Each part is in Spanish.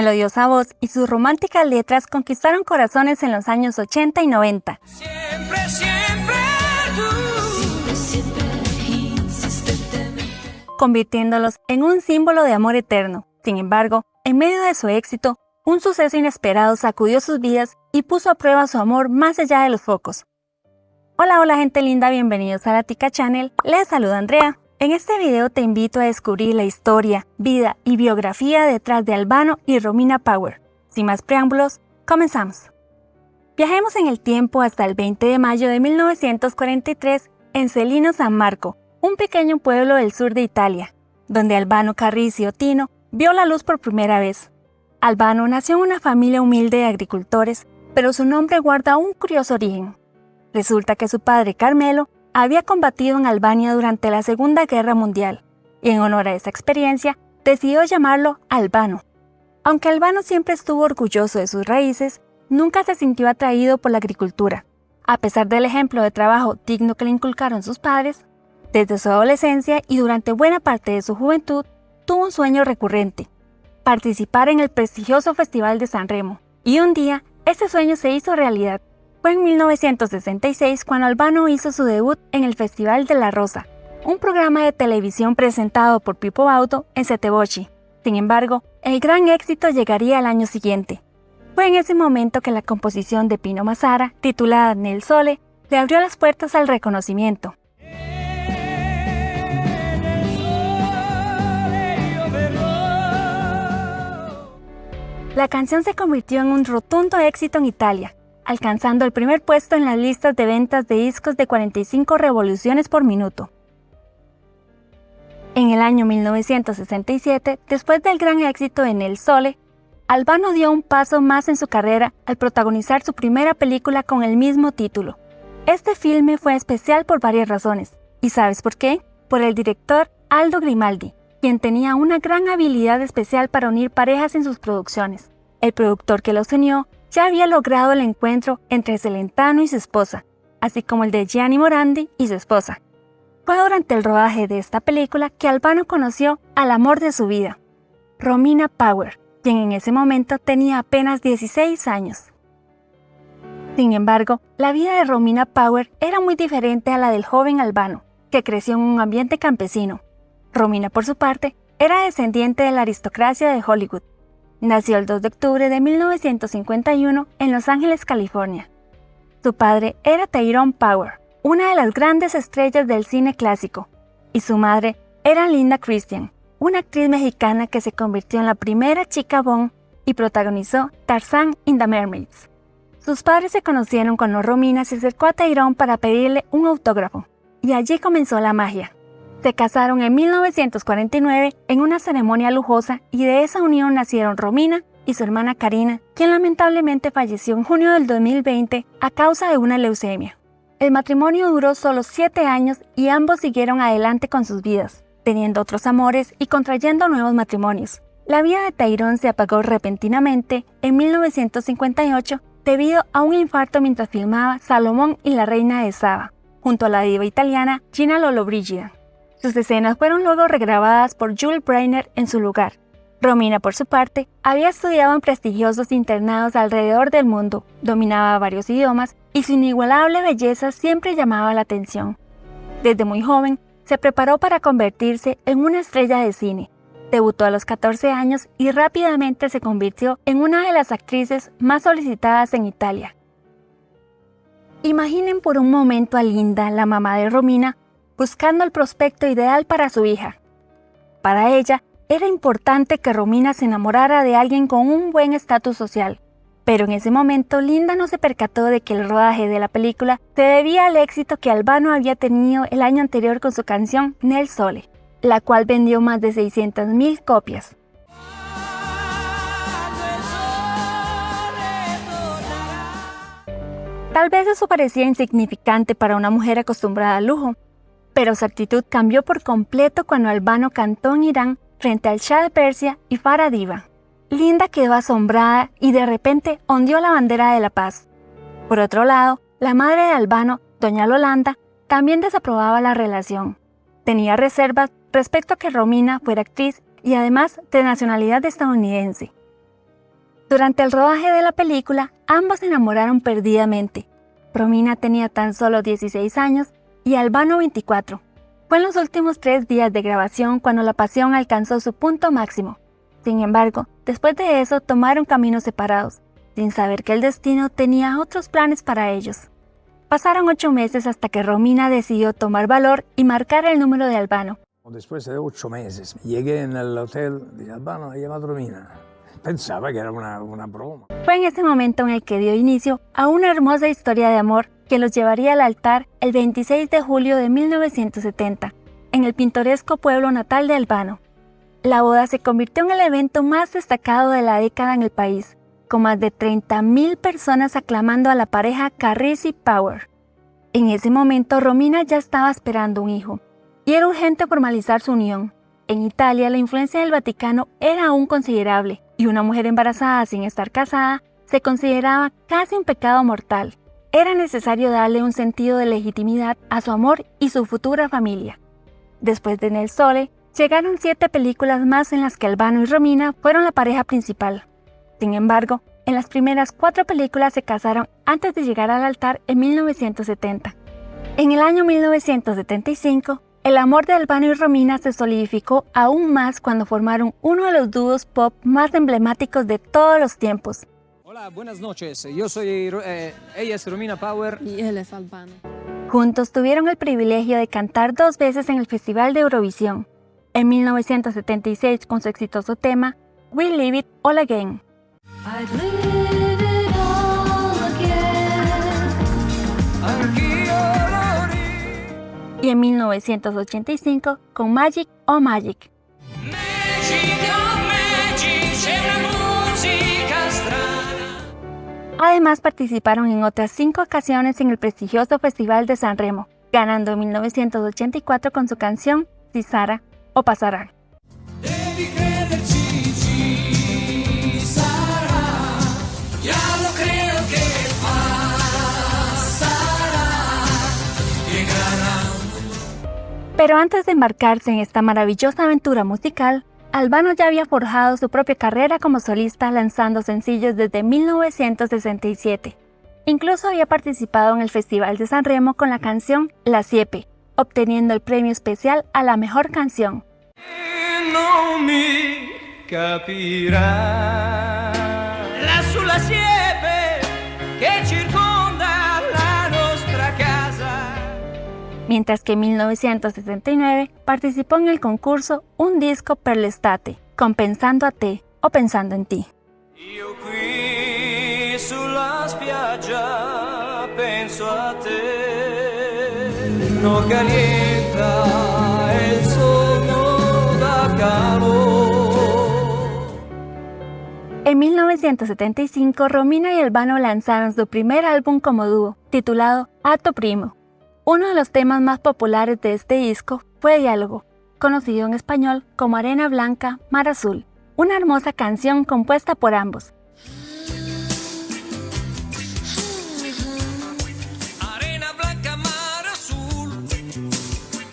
melodiosa voz y sus románticas letras conquistaron corazones en los años 80 y 90. Siempre, siempre tú. Convirtiéndolos en un símbolo de amor eterno. Sin embargo, en medio de su éxito, un suceso inesperado sacudió sus vidas y puso a prueba su amor más allá de los focos. Hola gente linda, bienvenidos a la Tica Channel, les saluda Andrea. En este video te invito a descubrir la historia, vida y biografía detrás de Albano y Romina Power. Sin más preámbulos, comenzamos. Viajemos en el tiempo hasta el 20 de mayo de 1943 en Celino San Marco, un pequeño pueblo del sur de Italia, donde Albano Carrisi Tino vio la luz por primera vez. Albano nació en una familia humilde de agricultores, pero su nombre guarda un curioso origen. Resulta que su padre Carmelo había combatido en Albania durante la Segunda Guerra Mundial, y en honor a esa experiencia, decidió llamarlo Albano. Aunque Albano siempre estuvo orgulloso de sus raíces, nunca se sintió atraído por la agricultura. A pesar del ejemplo de trabajo digno que le inculcaron sus padres, desde su adolescencia y durante buena parte de su juventud, tuvo un sueño recurrente: participar en el prestigioso Festival de San Remo. Y un día, ese sueño se hizo realidad. Fue en 1966 cuando Albano hizo su debut en el Festival de la Rosa, un programa de televisión presentado por Pippo Baudo en Setevoschi. Sin embargo, el gran éxito llegaría al año siguiente. Fue en ese momento que la composición de Pino Mazzara, titulada Nel Sole, le abrió las puertas al reconocimiento. La canción se convirtió en un rotundo éxito en Italia, alcanzando el primer puesto en las listas de ventas de discos de 45 revoluciones por minuto. En el año 1967, después del gran éxito de Nel Sole, Albano dio un paso más en su carrera al protagonizar su primera película con el mismo título. Este filme fue especial por varias razones. ¿Y sabes por qué? Por el director Aldo Grimaldi, quien tenía una gran habilidad especial para unir parejas en sus producciones. El productor que los unió ya había logrado el encuentro entre Celentano y su esposa, así como el de Gianni Morandi y su esposa. Fue durante el rodaje de esta película que Albano conoció al amor de su vida, Romina Power, quien en ese momento tenía apenas 16 años. Sin embargo, la vida de Romina Power era muy diferente a la del joven Albano, que creció en un ambiente campesino. Romina, por su parte, era descendiente de la aristocracia de Hollywood. Nació el 2 de octubre de 1951 en Los Ángeles, California. Su padre era Tyrone Power, una de las grandes estrellas del cine clásico, y su madre era Linda Christian, una actriz mexicana que se convirtió en la primera chica Bond y protagonizó Tarzan in the Mermaids. Sus padres se conocieron cuando Romina se acercó a Tyrone para pedirle un autógrafo, y allí comenzó la magia. Se casaron en 1949 en una ceremonia lujosa y de esa unión nacieron Romina y su hermana Karina, quien lamentablemente falleció en junio del 2020 a causa de una leucemia. El matrimonio duró solo 7 años y ambos siguieron adelante con sus vidas, teniendo otros amores y contrayendo nuevos matrimonios. La vida de Tyrone se apagó repentinamente en 1958 debido a un infarto mientras filmaba Salomón y la reina de Saba, junto a la diva italiana Gina Lollobrigida. Sus escenas fueron luego regrabadas por Jules Breiner en su lugar. Romina, por su parte, había estudiado en prestigiosos internados alrededor del mundo, dominaba varios idiomas y su inigualable belleza siempre llamaba la atención. Desde muy joven, se preparó para convertirse en una estrella de cine. Debutó a los 14 años y rápidamente se convirtió en una de las actrices más solicitadas en Italia. Imaginen por un momento a Linda, la mamá de Romina, buscando el prospecto ideal para su hija. Para ella, era importante que Romina se enamorara de alguien con un buen estatus social. Pero en ese momento, Linda no se percató de que el rodaje de la película se debía al éxito que Albano había tenido el año anterior con su canción Nel Sole, la cual vendió más de 600,000 copias. Tal vez eso parecía insignificante para una mujer acostumbrada al lujo, pero su actitud cambió por completo cuando Albano cantó en Irán frente al Shah de Persia y Farah Diva. Linda quedó asombrada y de repente ondeó la bandera de la paz. Por otro lado, la madre de Albano, doña Lolanda, también desaprobaba la relación. Tenía reservas respecto a que Romina fuera actriz y además de nacionalidad estadounidense. Durante el rodaje de la película, ambos se enamoraron perdidamente. Romina tenía tan solo 16 años y Albano 24. Fue en los últimos 3 días de grabación cuando la pasión alcanzó su punto máximo. Sin embargo, después de eso tomaron caminos separados, sin saber que el destino tenía otros planes para ellos. Pasaron 8 meses hasta que Romina decidió tomar valor y marcar el número de Albano. Después de 8 meses, llegué en el hotel, dije, Albano, ha llamado Romina. Pensaba que era una broma. Fue en ese momento en el que dio inicio a una hermosa historia de amor que los llevaría al altar el 26 de julio de 1970, en el pintoresco pueblo natal de Albano. La boda se convirtió en el evento más destacado de la década en el país, con más de 30.000 personas aclamando a la pareja Carrisi Power. En ese momento, Romina ya estaba esperando un hijo, y era urgente formalizar su unión. En Italia, la influencia del Vaticano era aún considerable, y una mujer embarazada sin estar casada se consideraba casi un pecado mortal. Era necesario darle un sentido de legitimidad a su amor y su futura familia. Después de Nel Sole, llegaron 7 películas más en las que Albano y Romina fueron la pareja principal. Sin embargo, en las primeras 4 películas se casaron antes de llegar al altar en 1970. En el año 1975, el amor de Albano y Romina se solidificó aún más cuando formaron uno de los dúos pop más emblemáticos de todos los tiempos. Hola, buenas noches. Yo soy, ella es Romina Power. Y él es Albano. Juntos tuvieron el privilegio de cantar 2 veces en el Festival de Eurovisión. En 1976 con su exitoso tema We Live It All Again. I'd live it all again. Y en 1985 con Magic Oh Magic. Magic, oh magic, c'è una musica strana. Además participaron en otras 5 ocasiones en el prestigioso Festival de San Remo, ganando en 1984 con su canción Si Sarà o Pasará. Devi crederci, ci sarà. Ya lo creo que pasará. Llegará. Pero antes de embarcarse en esta maravillosa aventura musical, Albano ya había forjado su propia carrera como solista lanzando sencillos desde 1967. Incluso había participado en el Festival de San Remo con la canción La Siepe, obteniendo el premio especial a la mejor canción. Non mi capirà. Lassù la siepe che circonda la nostra casa. Mientras que en 1969 participó en el concurso Un disco per l'estate, con Pensando a te o Pensando en ti. Io qui sulla spiaggia penso a te. No calienta el sogno da calor. En 1975, Romina y Albano lanzaron su primer álbum como dúo, titulado Atto Primo. Uno de los temas más populares de este disco fue Diálogo, conocido en español como Arena Blanca, Mar Azul, una hermosa canción compuesta por ambos. Arena blanca, mar azul.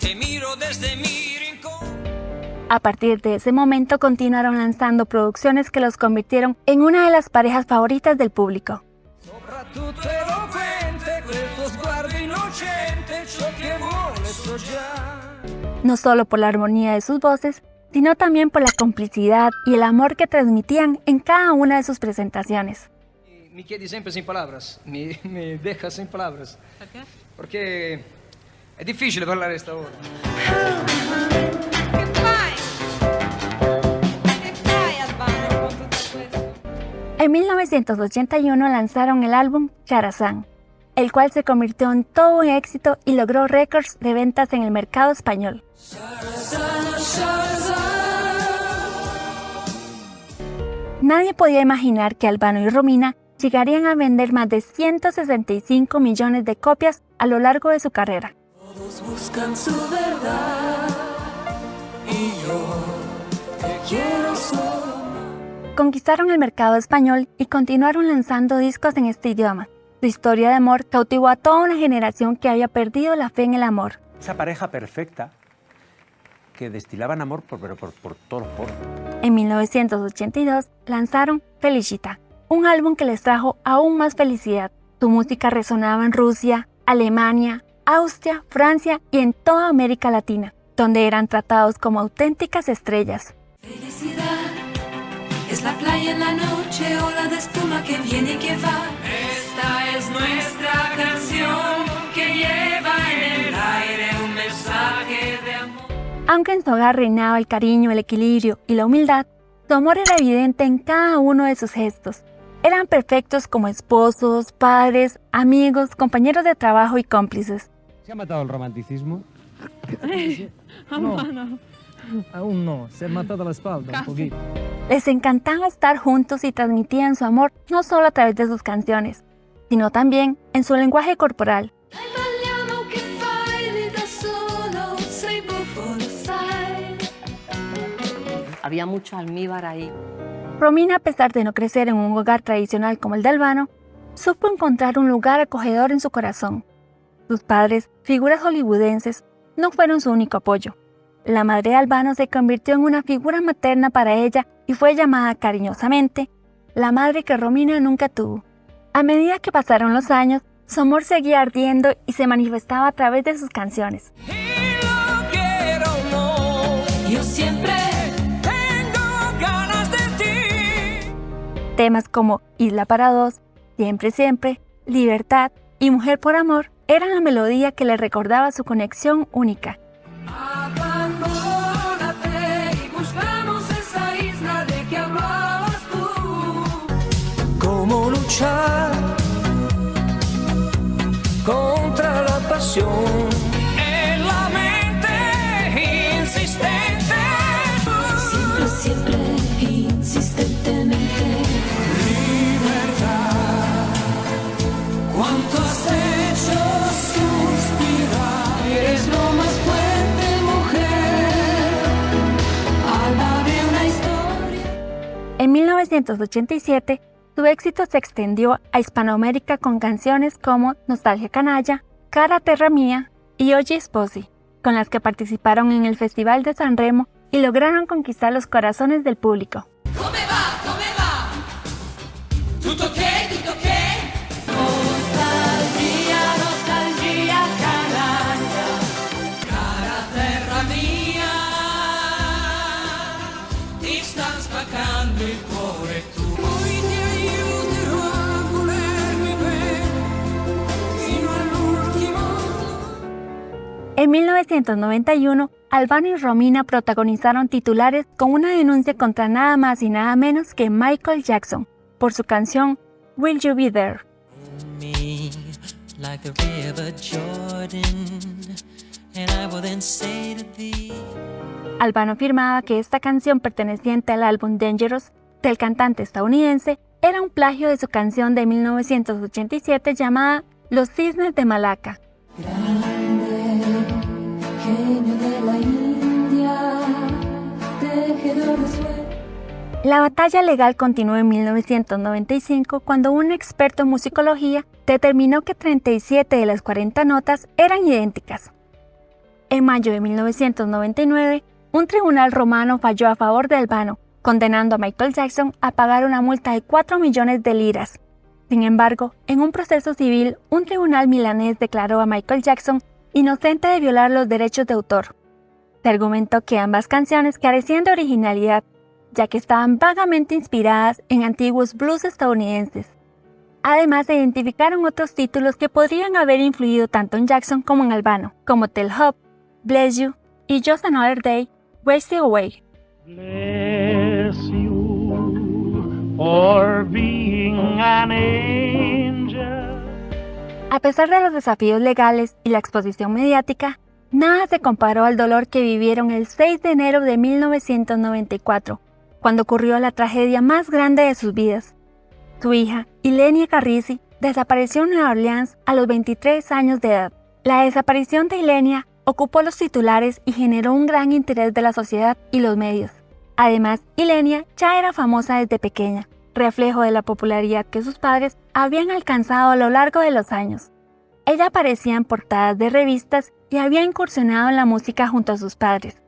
Te miro desde mi rincón. A partir de ese momento continuaron lanzando producciones que los convirtieron en una de las parejas favoritas del público. Soprattutto eloquente, quel tuo sguardo innocente, ciò che vuole so già. No solo por la armonía de sus voces, sino también por la complicidad y el amor que transmitían en cada una de sus presentaciones. Me chiedi sempre sin palabras, me deja sin palabras. ¿Por qué? Porque è difficile parlare sta ora. Che fai? Che fai, Albano, con tutto questo? En 1981 lanzaron el álbum Charazán, el cual se convirtió en todo un éxito y logró récords de ventas en el mercado español. Nadie podía imaginar que Albano y Romina llegarían a vender más de 165 millones de copias a lo largo de su carrera. Todos buscan su verdad y yo te quiero solo. Conquistaron el mercado español y continuaron lanzando discos en este idioma. Su historia de amor cautivó a toda una generación que había perdido la fe en el amor. Esa pareja perfecta que destilaban amor por todos los poros. En 1982 lanzaron Felicita, un álbum que les trajo aún más felicidad. Su música resonaba en Rusia, Alemania, Austria, Francia y en toda América Latina, donde eran tratados como auténticas estrellas. Felicidad es la playa en la noche, ola de espuma que viene y que va. Esta es nuestra canción que lleva en el aire un mensaje de amor. Aunque en su hogar reinaba el cariño, el equilibrio y la humildad, su amor era evidente en cada uno de sus gestos. Eran perfectos como esposos, padres, amigos, compañeros de trabajo y cómplices. ¿Se ha matado el romanticismo? No, aún no. Se ha matado la espalda un poquito. Les encantaba estar juntos y transmitían su amor no solo a través de sus canciones, sino también en su lenguaje corporal. Había mucho almíbar ahí. Romina, a pesar de no crecer en un hogar tradicional como el de Albano, supo encontrar un lugar acogedor en su corazón. Sus padres, figuras hollywoodenses, no fueron su único apoyo. La madre de Albano se convirtió en una figura materna para ella y fue llamada cariñosamente la madre que Romina nunca tuvo. A medida que pasaron los años, su amor seguía ardiendo y se manifestaba a través de sus canciones. Y lo quiero o no, yo siempre tengo ganas de ti. Temas como Isla para dos, Siempre Siempre, Libertad y Mujer por Amor eran la melodía que le recordaba su conexión única. Abandónate y buscamos esa isla de que hablabas tú. ¿Cómo luchar contra la pasión? En la mente insistente. Siempre, siempre, insistentemente. Libertad. ¿Cuánto has hecho suspirar? Eres lo más fuerte, mujer. Alma de una historia. En 1987, su éxito se extendió a Hispanoamérica con canciones como Nostalgia Canalla, Cara Terra Mía y Oggi Sposi, con las que participaron en el Festival de San Remo y lograron conquistar los corazones del público. Come va, come va? Tutto ok, tutto ok? Nostalgia, nostalgia canaglia, cara terra mia, ti sta spaccando il cuore tu. Poi ti aiuterò a volermi bene fino all'ultimo. En 1991, Albano y Romina protagonizaron titulares con una denuncia contra nada más y nada menos que Michael Jackson por su canción Will You Be There. Albano afirmaba que esta canción perteneciente al álbum Dangerous del cantante estadounidense era un plagio de su canción de 1987 llamada Los Cisnes de Malaca. La batalla legal continuó en 1995 cuando un experto en musicología determinó que 37 de las 40 notas eran idénticas. En mayo de 1999, un tribunal romano falló a favor de Albano, condenando a Michael Jackson a pagar una multa de 4 millones de liras. Sin embargo, en un proceso civil, un tribunal milanés declaró a Michael Jackson inocente de violar los derechos de autor. Se argumentó que ambas canciones carecían de originalidad, ya que estaban vagamente inspiradas en antiguos blues estadounidenses. Además, se identificaron otros títulos que podrían haber influido tanto en Jackson como en Albano, como Tell Hope, Bless You y Just Another Day, Wasted Away. Bless you for being an angel. A pesar de los desafíos legales y la exposición mediática, nada se comparó al dolor que vivieron el 6 de enero de 1994, cuando ocurrió la tragedia más grande de sus vidas. Su hija, Ilenia Carrisi, desapareció en Nueva Orleans a los 23 años de edad. La desaparición de Ilenia ocupó los titulares y generó un gran interés de la sociedad y los medios. Además, Ilenia ya era famosa desde pequeña, reflejo de la popularidad que sus padres habían alcanzado a lo largo de los años. Ella aparecía en portadas de revistas y había incursionado en la música junto a sus padres.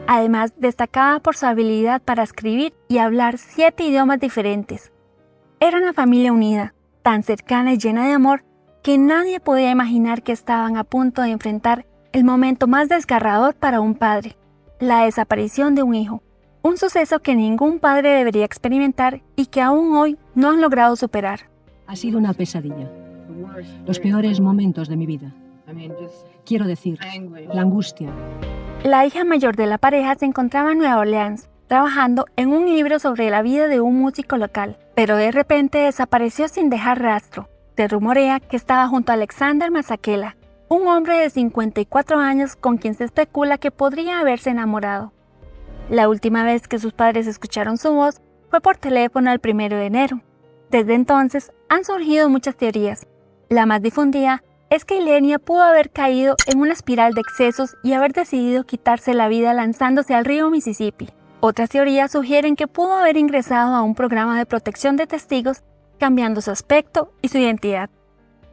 Además, destacaba por su habilidad para escribir y hablar 7 idiomas diferentes. Era una familia unida, tan cercana y llena de amor, que nadie podía imaginar que estaban a punto de enfrentar el momento más desgarrador para un padre, la desaparición de un hijo. Un suceso que ningún padre debería experimentar y que aún hoy no han logrado superar. Ha sido una pesadilla. Los peores momentos de mi vida. Quiero decir, la angustia. La hija mayor de la pareja se encontraba en Nueva Orleans, trabajando en un libro sobre la vida de un músico local, pero de repente desapareció sin dejar rastro. Se rumorea que estaba junto a Alexander Masekela, un hombre de 54 años con quien se especula que podría haberse enamorado. La última vez que sus padres escucharon su voz fue por teléfono el 1 de enero. Desde entonces han surgido muchas teorías. La más difundida es que Ylenia pudo haber caído en una espiral de excesos y haber decidido quitarse la vida lanzándose al río Mississippi. Otras teorías sugieren que pudo haber ingresado a un programa de protección de testigos, cambiando su aspecto y su identidad.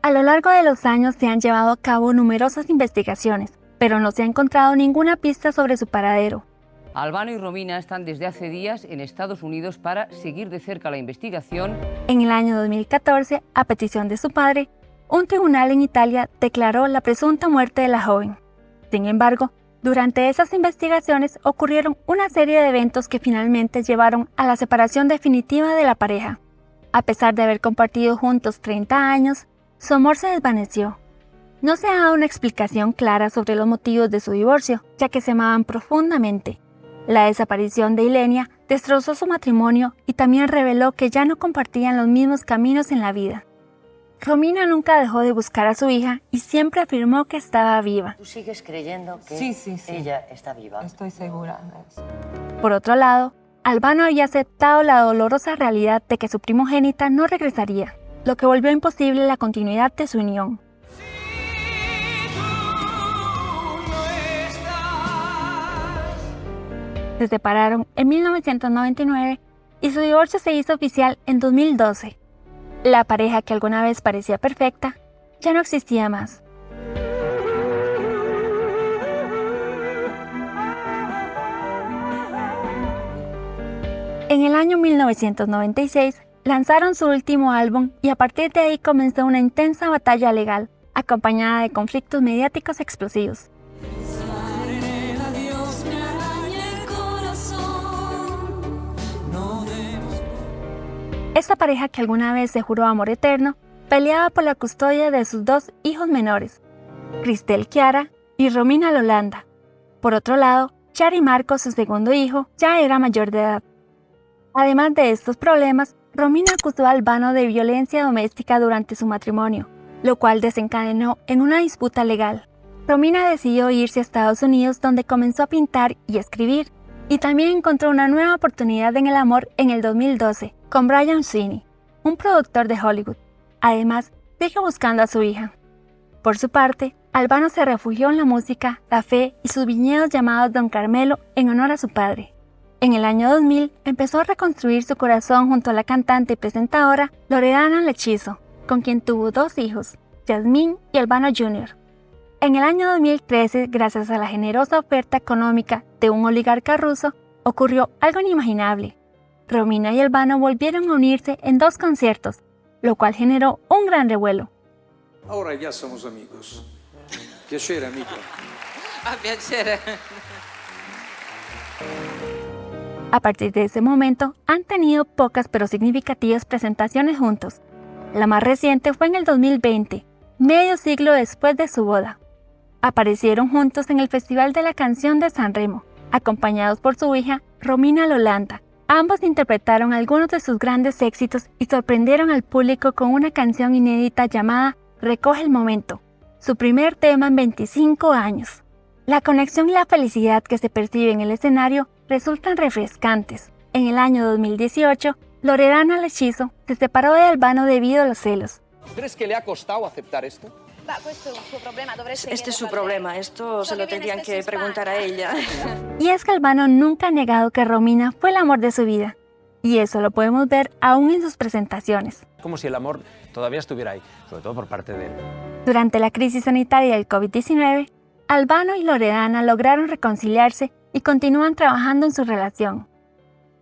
A lo largo de los años se han llevado a cabo numerosas investigaciones, pero no se ha encontrado ninguna pista sobre su paradero. Albano y Romina están desde hace días en Estados Unidos para seguir de cerca la investigación. En el año 2014, a petición de su padre, un tribunal en Italia declaró la presunta muerte de la joven. Sin embargo, durante esas investigaciones ocurrieron una serie de eventos que finalmente llevaron a la separación definitiva de la pareja. A pesar de haber compartido juntos 30 años, su amor se desvaneció. No se ha dado una explicación clara sobre los motivos de su divorcio, ya que se amaban profundamente. La desaparición de Ylenia destrozó su matrimonio y también reveló que ya no compartían los mismos caminos en la vida. Romina nunca dejó de buscar a su hija y siempre afirmó que estaba viva. ¿Tú sigues creyendo que Sí. ella está viva? Estoy segura de eso. Por otro lado, Albano había aceptado la dolorosa realidad de que su primogénita no regresaría, lo que volvió imposible la continuidad de su unión. Se separaron en 1999 y su divorcio se hizo oficial en 2012. La pareja que alguna vez parecía perfecta ya no existía más. En el año 1996 lanzaron su último álbum y a partir de ahí comenzó una intensa batalla legal, acompañada de conflictos mediáticos explosivos. Esta pareja que alguna vez se juró amor eterno, peleaba por la custodia de sus 2 hijos menores, Cristel Chiara y Romina Lolanda. Por otro lado, Chari Marcos, su segundo hijo, ya era mayor de edad. Además de estos problemas, Romina acusó a Albano de violencia doméstica durante su matrimonio, lo cual desencadenó en una disputa legal. Romina decidió irse a Estados Unidos, donde comenzó a pintar y escribir, y también encontró una nueva oportunidad en el amor en el 2012, con Brian Sweeney, un productor de Hollywood. Además, sigue buscando a su hija. Por su parte, Albano se refugió en la música, la fe y sus viñedos llamados Don Carmelo en honor a su padre. En el año 2000 empezó a reconstruir su corazón junto a la cantante y presentadora Loredana Lechizo, con quien tuvo 2 hijos, Yasmín y Albano Jr. En el año 2013, gracias a la generosa oferta económica de un oligarca ruso, ocurrió algo inimaginable. Romina y Albano volvieron a unirse en 2 conciertos, lo cual generó un gran revuelo. Ahora ya somos amigos. Piacere, amico. A piacere. A partir de ese momento, han tenido pocas pero significativas presentaciones juntos. La más reciente fue en el 2020, medio siglo después de su boda. Aparecieron juntos en el Festival de la Canción de San Remo, acompañados por su hija Romina Lolanda. Ambos interpretaron algunos de sus grandes éxitos y sorprendieron al público con una canción inédita llamada Recoge el Momento, su primer tema en 25 años. La conexión y la felicidad que se percibe en el escenario resultan refrescantes. En el año 2018, Loredana Lechizo se separó de Albano debido a los celos. ¿Crees que le ha costado aceptar esto? Este es su problema, esto se lo tendrían que preguntar a ella. Y es que Albano nunca ha negado que Romina fue el amor de su vida. Y eso lo podemos ver aún en sus presentaciones. Como si el amor todavía estuviera ahí, sobre todo por parte de él. Durante la crisis sanitaria del COVID-19, Albano y Loredana lograron reconciliarse y continúan trabajando en su relación.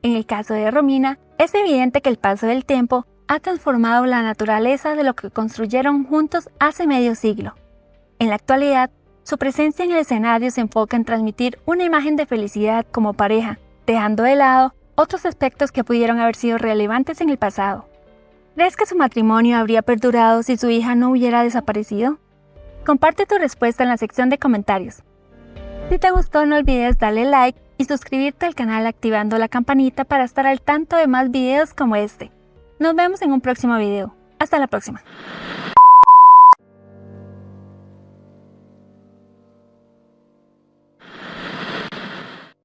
En el caso de Romina, es evidente que el paso del tiempo ha transformado la naturaleza de lo que construyeron juntos hace medio siglo. En la actualidad, su presencia en el escenario se enfoca en transmitir una imagen de felicidad como pareja, dejando de lado otros aspectos que pudieron haber sido relevantes en el pasado. ¿Crees que su matrimonio habría perdurado si su hija no hubiera desaparecido? Comparte tu respuesta en la sección de comentarios. Si te gustó, no olvides darle like y suscribirte al canal activando la campanita para estar al tanto de más videos como este. Nos vemos en un próximo video. Hasta la próxima.